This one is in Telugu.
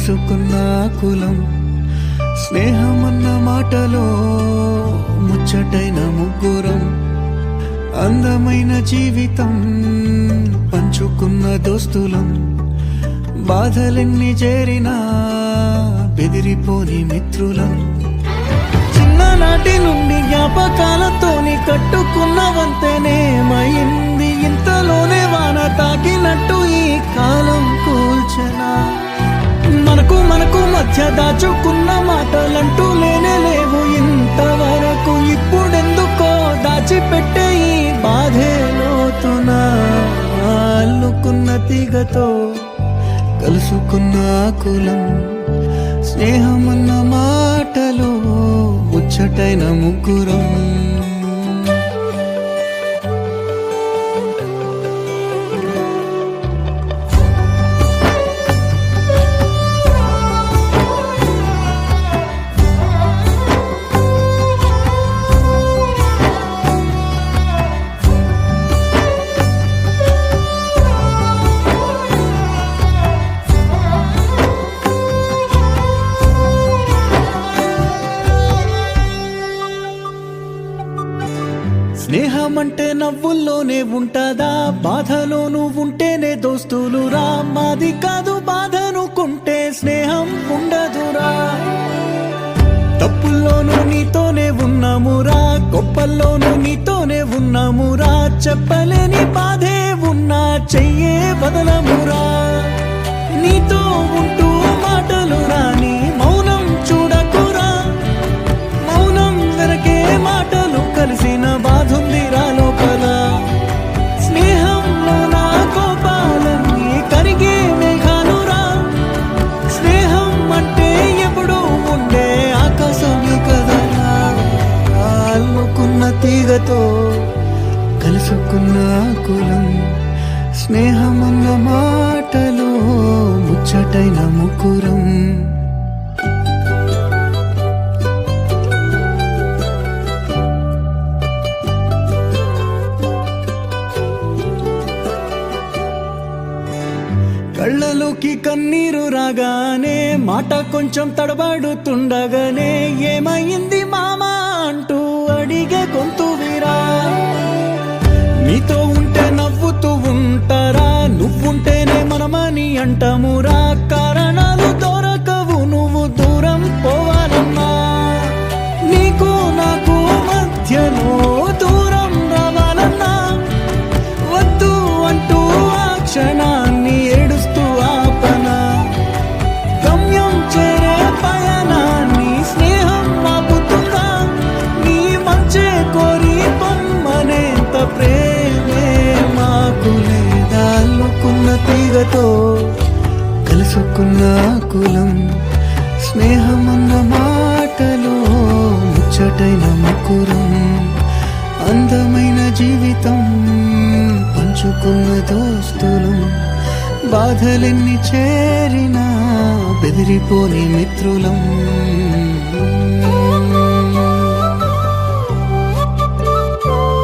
కలుసుకున్న కులం స్నేహమన్న మాటలో ముచ్చటైన ముగ్గురం అందమైన జీవితం పంచుకున్న దోస్తులం బాధలెన్ని చేరినా బెదిరిపోని మిత్రులం చిన్ననాటి నుండి జ్ఞాపకాలతోని కట్టుకున్న వంతెనేమైంది ఇంతలోనే వాన తాకినట్టు ఈ కాలం కూల్చనా మనకు మధ్య దాచుకున్న మాటలంటూ లేనే లేవు ఇంతవరకు ఇప్పుడెందుకో దాచిపెట్టే ఈ బాధే లోతున అల్లుకున్న తీగతో కలుసుకున్న కులం స్నేహమన్న మాటలో ముచ్చటైన ముగ్గురం స్నేహమంటే నవ్వుల్లోనే ఉంటదా బాధలోనూ ఉంటేనే దోస్తులురా మాది కాదు బాధనుకుంటే స్నేహం ఉండదురా తప్పుల్లోనూ నీతోనే ఉన్నామురా గొప్పల్లోనూ నీతోనే ఉన్నామురా చెప్పలేని బాధే ఉన్నా చెయ్యే బదలమురా నీతో ఉంటూ మాటలు రాని మౌనం చూడకురా మౌనం వెనకే మాటలు కలిసిన బాధుందిరా లోపల స్నేహంలో నా కోపాలన్నీ కరిగే మేఘాలురా స్నేహం అంటే ఎప్పుడూ ఉండే ఆకాశమే కదరా అల్లుకున్న తీగతో కలుసుకున్న కులం స్నేహమన్న మాటలో ముచ్చటైన ముగ్గురం కళ్ళలోకి కన్నీరు రాగానే మాట కొంచెం తడబడుతుండగానే ఏమైంది మామా అంటూ అడిగే గొంతు వీరా నీతో ఉంటే నవ్వుతూ ఉంటారా నువ్వుంటేనే మనమని అంటామురా కారణాలు దొరకవు నువ్వు దూరం పోవాలన్నా నీకు నాకు మధ్యలో దూరం రావాలన్నా వద్దు అంటూ ఆ క్షణాన్ని ఏడుస్తూ ఆపనా గమ్యం చేరే పయనాన్ని స్నేహం ఆపుతుందా నీ మంచే కోరి పొమ్మనేంత ప్రేమే మాకు లేదా అల్లుకున్న తీగతో కలుసుకున్న కులం స్నేహమన్న మాటలో ముచ్చటైన ముగ్గురం అందమైన జీవితం పంచుకున్న దోస్తులం బాధలెన్ని చేరినా బెదిరిపోని మిత్రులం